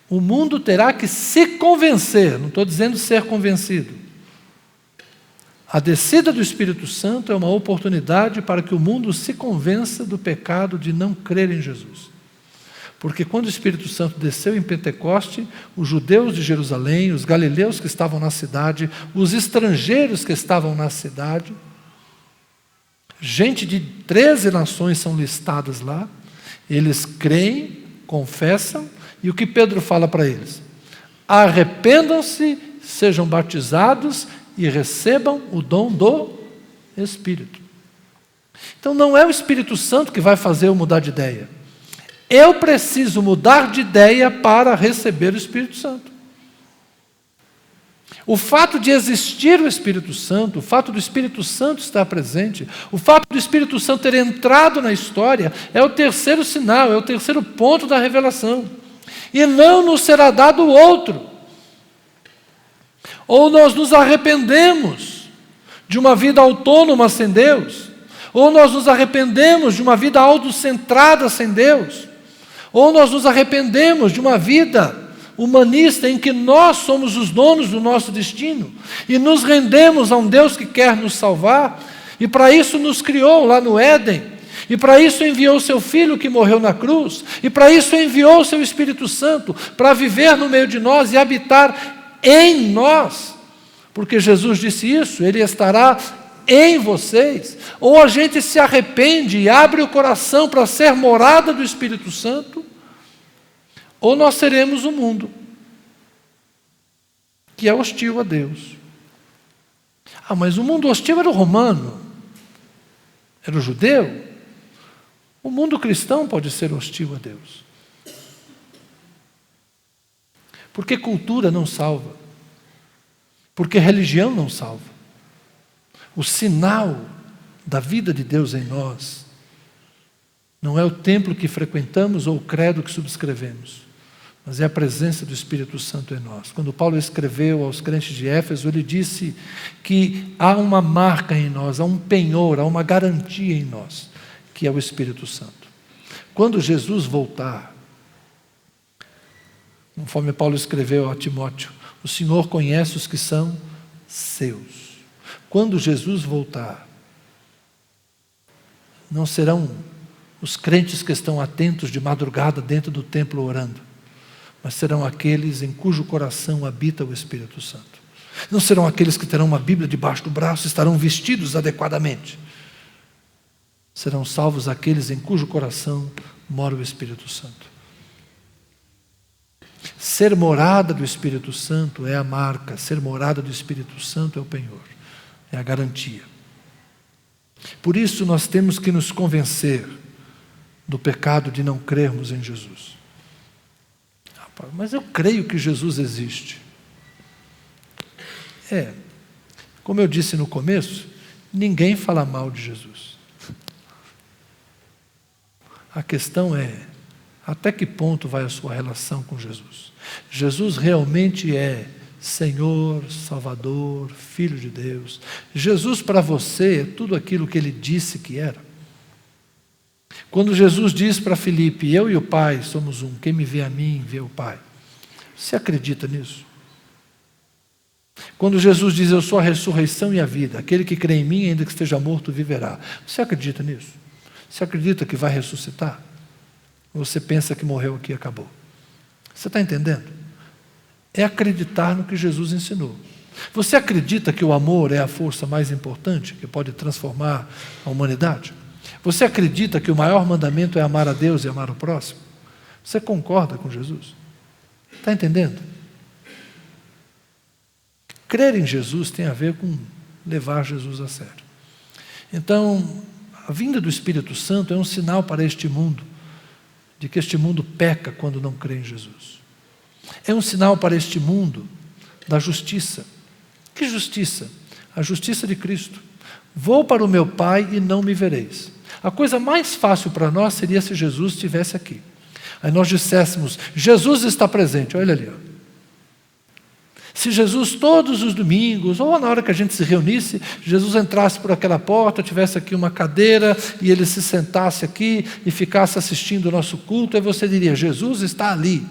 O mundo terá que se convencer, não estou dizendo ser convencido. A descida do Espírito Santo é uma oportunidade para que o mundo se convença do pecado de não crer em Jesus. Porque quando o Espírito Santo desceu em Pentecoste, os judeus de Jerusalém, os galileus que estavam na cidade, os estrangeiros que estavam na cidade, gente de 13 nações são listadas lá, eles creem, confessam, e o que Pedro fala para eles? Arrependam-se, sejam batizados e recebam o dom do Espírito. Então não é o Espírito Santo que vai fazer eu mudar de ideia. Eu preciso mudar de ideia para receber o Espírito Santo. O fato de existir o Espírito Santo, o fato do Espírito Santo estar presente, o fato do Espírito Santo ter entrado na história, é o terceiro sinal, é o terceiro ponto da revelação. E não nos será dado outro. Ou nós nos arrependemos de uma vida autônoma sem Deus, ou nós nos arrependemos de uma vida autocentrada sem Deus, ou nós nos arrependemos de uma vida humanista em que nós somos os donos do nosso destino e nos rendemos a um Deus que quer nos salvar, e para isso nos criou lá no Éden. E para isso enviou o seu Filho que morreu na cruz. E para isso enviou o seu Espírito Santo, para viver no meio de nós e habitar em nós. Porque Jesus disse isso, Ele estará em vocês. Ou a gente se arrepende e abre o coração para ser morada do Espírito Santo, ou nós seremos o mundo, que é hostil a Deus. Ah, mas o mundo hostil era o romano, era o judeu. O mundo cristão pode ser hostil a Deus. Porque cultura não salva. Porque religião não salva. O sinal da vida de Deus em nós não é o templo que frequentamos ou o credo que subscrevemos, mas é a presença do Espírito Santo em nós. Quando Paulo escreveu aos crentes de Éfeso, ele disse que há uma marca em nós, há um penhor, há uma garantia em nós, que é o Espírito Santo. Quando Jesus voltar, conforme Paulo escreveu a Timóteo, o Senhor conhece os que são seus. Quando Jesus voltar, não serão os crentes que estão atentos de madrugada dentro do templo orando, mas serão aqueles em cujo coração habita o Espírito Santo. Não serão aqueles que terão uma Bíblia debaixo do braço, estarão vestidos adequadamente. Serão salvos aqueles em cujo coração mora o Espírito Santo. Ser morada do Espírito Santo é a marca, ser morada do Espírito Santo é o penhor, é a garantia. Por isso nós temos que nos convencer do pecado de não crermos em Jesus. Mas eu creio que Jesus existe. Como eu disse no começo, ninguém fala mal de Jesus. A questão é, até que ponto vai a sua relação com Jesus? Jesus realmente é Senhor, Salvador, Filho de Deus. Jesus para você é tudo aquilo que Ele disse que era. Quando Jesus diz para Filipe, eu e o Pai somos um, quem me vê a mim, vê o Pai. Você acredita nisso? Quando Jesus diz, eu sou a ressurreição e a vida, aquele que crê em mim, ainda que esteja morto, viverá. Você acredita nisso? Você acredita que vai ressuscitar? Ou você pensa que morreu aqui e acabou? Você está entendendo? É acreditar no que Jesus ensinou. Você acredita que o amor é a força mais importante que pode transformar a humanidade? Você acredita que o maior mandamento é amar a Deus e amar o próximo? Você concorda com Jesus? Está entendendo? Crer em Jesus tem a ver com levar Jesus a sério. Então, a vinda do Espírito Santo é um sinal para este mundo, de que este mundo peca quando não crê em Jesus. É um sinal para este mundo da justiça. Que justiça? A justiça de Cristo. Vou para o meu Pai e não me vereis. A coisa mais fácil para nós seria se Jesus estivesse aqui. Aí nós disséssemos, Jesus está presente, olha ali. Ó. Se Jesus todos os domingos, ou na hora que a gente se reunisse, Jesus entrasse por aquela porta, tivesse aqui uma cadeira, e ele se sentasse aqui e ficasse assistindo o nosso culto, aí você diria, Jesus está ali.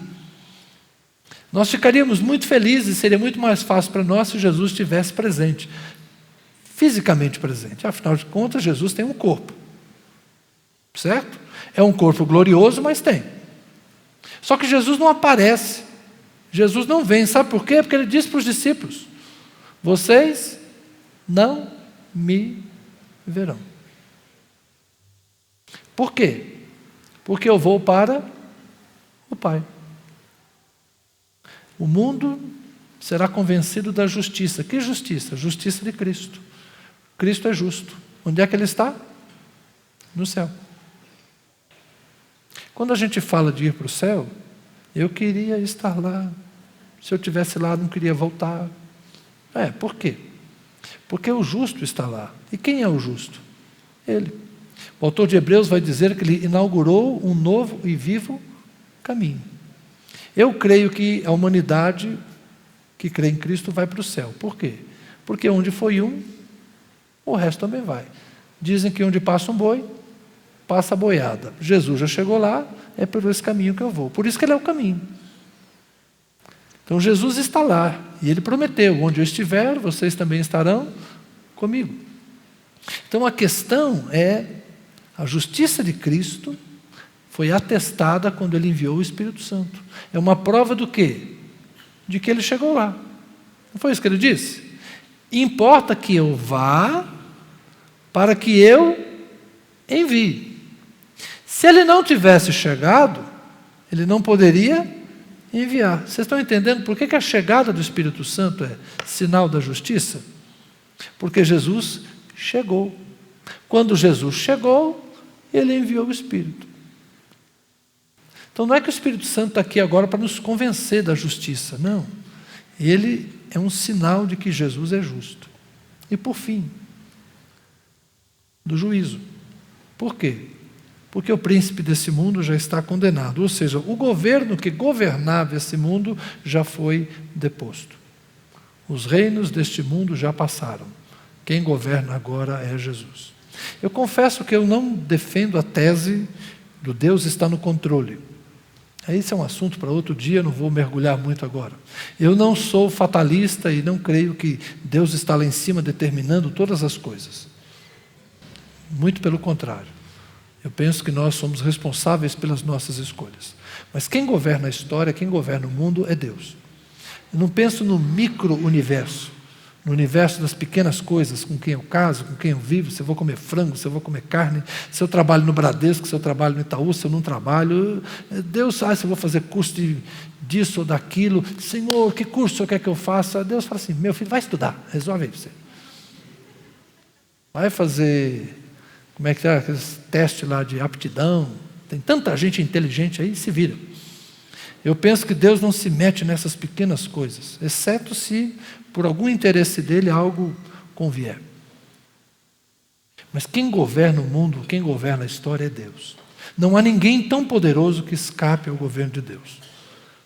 Nós ficaríamos muito felizes, seria muito mais fácil para nós se Jesus estivesse presente, fisicamente presente. Afinal de contas, Jesus tem um corpo, certo? É um corpo glorioso, mas tem. Só que Jesus não aparece, Jesus não vem, sabe por quê? Porque ele disse para os discípulos, vocês não me verão. Por quê? Porque eu vou para o Pai. O mundo será convencido da justiça. Que justiça? Justiça de Cristo. Cristo é justo. Onde é que Ele está? No céu. Quando a gente fala de ir para o céu, eu queria estar lá. Se eu estivesse lá, não queria voltar. Por quê? Porque o justo está lá. E quem é o justo? Ele. O autor de Hebreus vai dizer que ele inaugurou um novo e vivo caminho. Eu creio que a humanidade que crê em Cristo vai para o céu. Por quê? Porque onde foi um, o resto também vai. Dizem que onde passa um boi, passa a boiada. Jesus já chegou lá, é por esse caminho que eu vou. Por isso que Ele é o caminho. Então Jesus está lá, e Ele prometeu, onde eu estiver, vocês também estarão comigo. Então a questão é, a justiça de Cristo foi atestada quando Ele enviou o Espírito Santo. É uma prova do quê? De que Ele chegou lá. Não foi isso que Ele disse? Importa que eu vá, para que eu envie. Se Ele não tivesse chegado, Ele não poderia enviar. Vocês estão entendendo por que a chegada do Espírito Santo é sinal da justiça? Porque Jesus chegou. Quando Jesus chegou, Ele enviou o Espírito. Então não é que o Espírito Santo está aqui agora para nos convencer da justiça, não. Ele é um sinal de que Jesus é justo. E por fim, do juízo. Por quê? Porque o príncipe desse mundo já está condenado, ou seja, o governo que governava esse mundo já foi deposto. Os reinos deste mundo já passaram. Quem governa agora é Jesus. Eu confesso que eu não defendo a tese do Deus está no controle. Esse é um assunto para outro dia, não vou mergulhar muito agora. Eu não sou fatalista e não creio que Deus está lá em cima determinando todas as coisas. Muito pelo contrário. Eu penso que nós somos responsáveis pelas nossas escolhas. Mas quem governa a história, quem governa o mundo é Deus. Eu não penso no micro-universo, no universo das pequenas coisas, com quem eu caso, com quem eu vivo, se eu vou comer frango, se eu vou comer carne, se eu trabalho no Bradesco, se eu trabalho no Itaú, se eu não trabalho. Deus sabe se eu vou fazer curso disso ou daquilo. Senhor, que curso o Senhor quer que eu faça? Deus fala assim, meu filho, vai estudar, resolve aí você. Vai fazer, como é que é, aqueles testes lá de aptidão. Tem tanta gente inteligente aí, se vira. Eu penso que Deus não se mete nessas pequenas coisas, exceto se, por algum interesse dele, algo convier. Mas quem governa o mundo, quem governa a história é Deus. Não há ninguém tão poderoso que escape ao governo de Deus.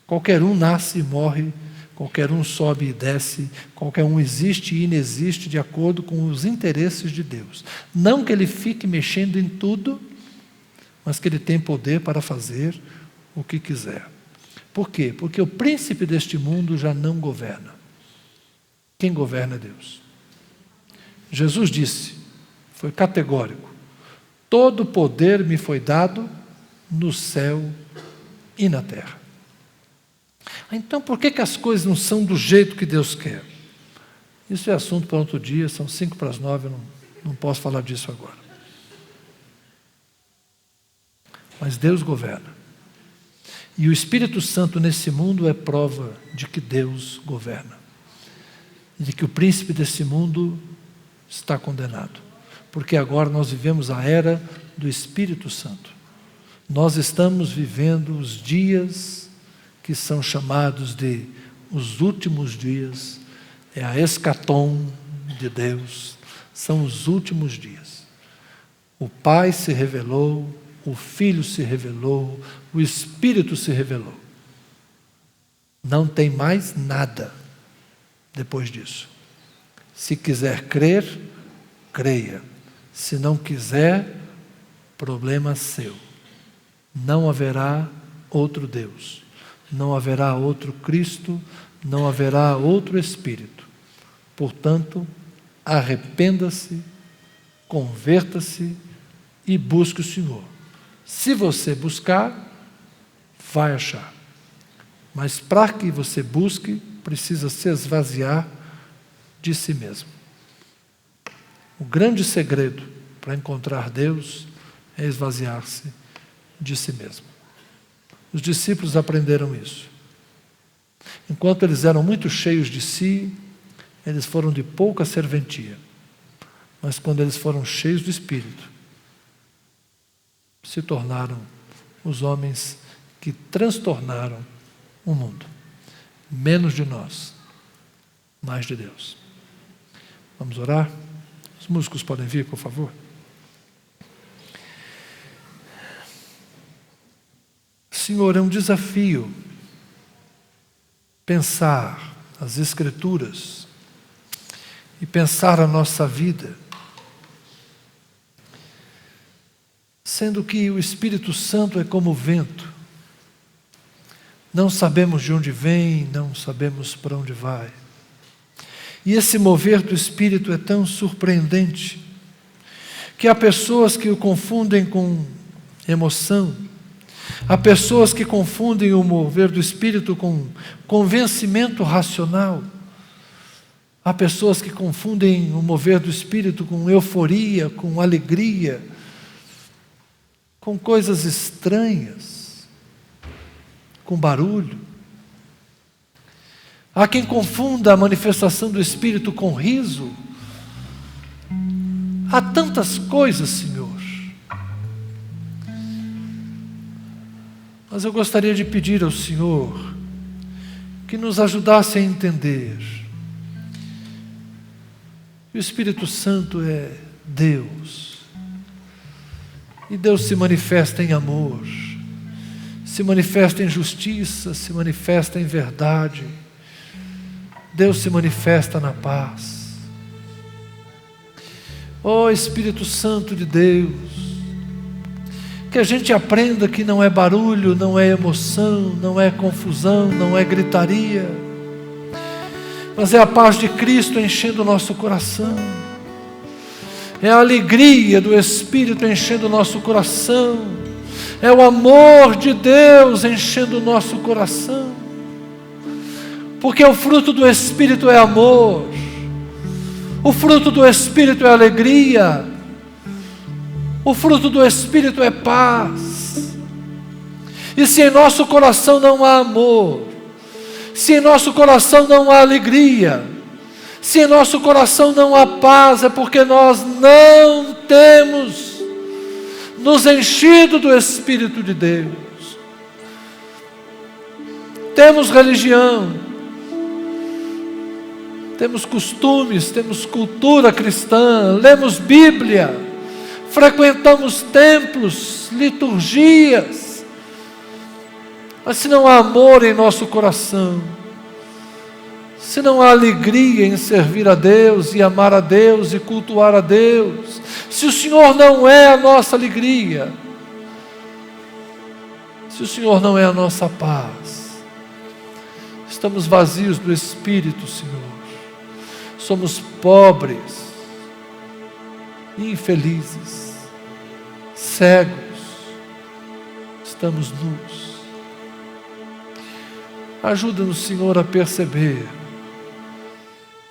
Qualquer um nasce e morre, qualquer um sobe e desce, qualquer um existe e inexiste de acordo com os interesses de Deus. Não que ele fique mexendo em tudo, mas que ele tem poder para fazer o que quiser. Por quê? Porque o príncipe deste mundo já não governa. Quem governa é Deus. Jesus disse, foi categórico, todo poder me foi dado no céu e na terra. Então por que as coisas não são do jeito que Deus quer? Isso é assunto para outro dia, são 8:55, eu não posso falar disso agora. Mas Deus governa. E o Espírito Santo nesse mundo é prova de que Deus governa. E de que o príncipe desse mundo está condenado. Porque agora nós vivemos a era do Espírito Santo. Nós estamos vivendo os dias que são chamados de os últimos dias. É a escatom de Deus. São os últimos dias. O Pai se revelou, o Filho se revelou, o Espírito se revelou. Não tem mais nada depois disso. Se quiser crer, creia. Se não quiser, problema seu. Não haverá outro Deus. Não haverá outro Cristo. Não haverá outro Espírito. Portanto, arrependa-se, converta-se e busque o Senhor. Se você buscar, vai achar. Mas para que você busque, precisa se esvaziar de si mesmo. O grande segredo para encontrar Deus é esvaziar-se de si mesmo. Os discípulos aprenderam isso. Enquanto eles eram muito cheios de si, eles foram de pouca serventia. Mas quando eles foram cheios do Espírito, se tornaram os homens que transtornaram o mundo. Menos de nós, mais de Deus. Vamos orar? Os músicos podem vir, por favor? Senhor, é um desafio pensar as Escrituras e pensar a nossa vida, sendo que o Espírito Santo é como o vento. Não sabemos de onde vem, não sabemos para onde vai. E esse mover do Espírito é tão surpreendente, que há pessoas que o confundem com emoção, há pessoas que confundem o mover do Espírito com convencimento racional, há pessoas que confundem o mover do Espírito com euforia, com alegria, com coisas estranhas, com barulho. Há quem confunda a manifestação do Espírito com riso. Há tantas coisas, Senhor. Mas eu gostaria de pedir ao Senhor que nos ajudasse a entender O Espírito Santo é Deus. E Deus se manifesta em amor, se manifesta em justiça, se manifesta em verdade. Deus se manifesta na paz. Ó Espírito Santo de Deus, que a gente aprenda que não é barulho, não é emoção, não é confusão, não é gritaria, mas é a paz de Cristo enchendo o nosso coração, é a alegria do Espírito enchendo o nosso coração, é o amor de Deus enchendo o nosso coração, porque o fruto do Espírito é amor, o fruto do Espírito é alegria, o fruto do Espírito é paz. E se em nosso coração não há amor, se em nosso coração não há alegria, se em nosso coração não há paz, é porque nós não temos nos enchido do Espírito de Deus. Temos religião, temos costumes, temos cultura cristã, lemos Bíblia, frequentamos templos, liturgias, mas se não há amor em nosso coração, se não há alegria em servir a Deus e amar a Deus e cultuar a Deus, se o Senhor não é a nossa alegria, se o Senhor não é a nossa paz, estamos vazios do Espírito, Senhor. Somos pobres, infelizes, cegos, estamos nus. Ajuda-nos, Senhor, a perceber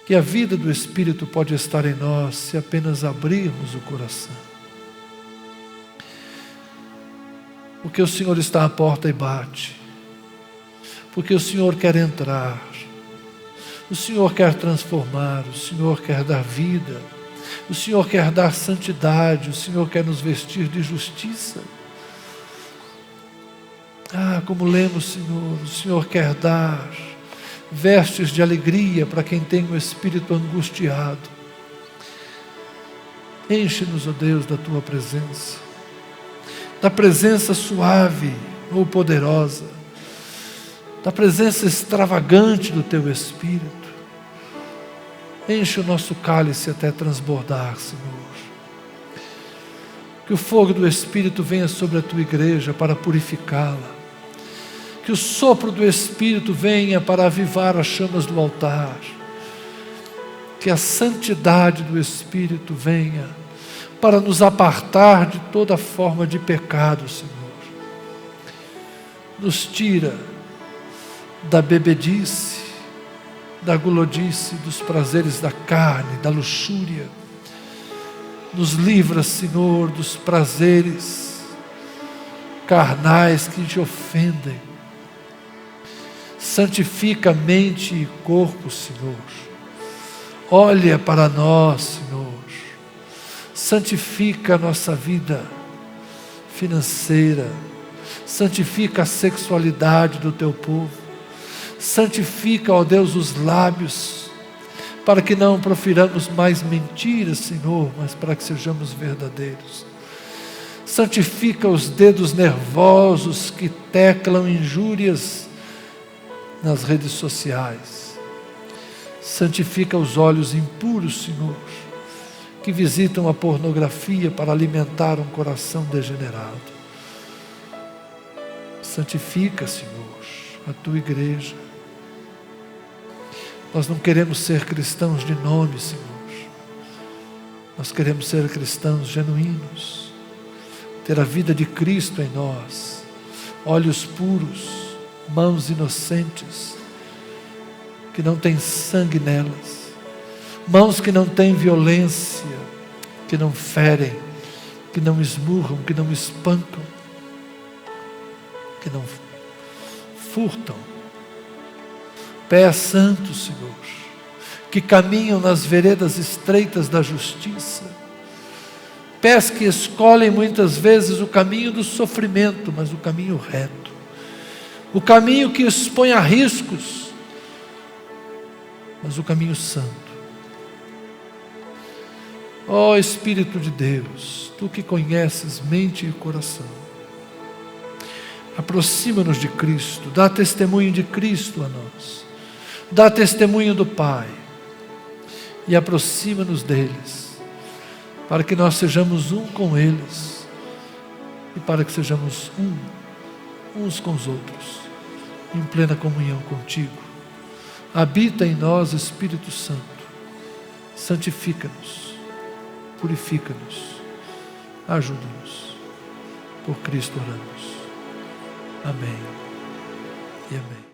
que a vida do Espírito pode estar em nós se apenas abrirmos o coração. Porque o Senhor está à porta e bate, porque o Senhor quer entrar, o Senhor quer transformar, o Senhor quer dar vida, o Senhor quer dar santidade, o Senhor quer nos vestir de justiça. Como lemos, Senhor, o Senhor quer dar vestes de alegria para quem tem o espírito angustiado. Enche-nos, ó Deus, da Tua presença, da presença suave ou poderosa, da presença extravagante do Teu Espírito. Enche o nosso cálice até transbordar, Senhor. Que o fogo do Espírito venha sobre a Tua igreja para purificá-la. Que o sopro do Espírito venha para avivar as chamas do altar. Que a santidade do Espírito venha para nos apartar de toda forma de pecado, Senhor. Nos tira da bebedice, da gulodice, dos prazeres da carne, da luxúria. Nos livra, Senhor, dos prazeres carnais que te ofendem. Santifica a mente e corpo, Senhor. Olha para nós, Senhor. Santifica a nossa vida financeira. Santifica a sexualidade do Teu povo. Santifica, ó Deus, os lábios, para que não profiramos mais mentiras, Senhor, mas para que sejamos verdadeiros. Santifica os dedos nervosos que teclam injúrias nas redes sociais. Santifica os olhos impuros, Senhor, que visitam a pornografia para alimentar um coração degenerado. Santifica, Senhor, a Tua igreja. Nós não queremos ser cristãos de nome, Senhor. Nós queremos ser cristãos genuínos, ter a vida de Cristo em nós, olhos puros, mãos inocentes, que não tem sangue nelas, mãos que não têm violência, que não ferem, que não esmurram, que não espancam, que não furtam. Pés santos, Senhor, que caminham nas veredas estreitas da justiça, pés que escolhem muitas vezes o caminho do sofrimento, mas o caminho reto, o caminho que expõe a riscos, mas o caminho santo. Ó Espírito de Deus, Tu que conheces mente e coração, aproxima-nos de Cristo, dá testemunho de Cristo a nós, dá testemunho do Pai e aproxima-nos deles, para que nós sejamos um com eles e para que sejamos uns com os outros, em plena comunhão contigo. Habita em nós, Espírito Santo, santifica-nos, purifica-nos, ajuda-nos. Por Cristo oramos. Amém e amém.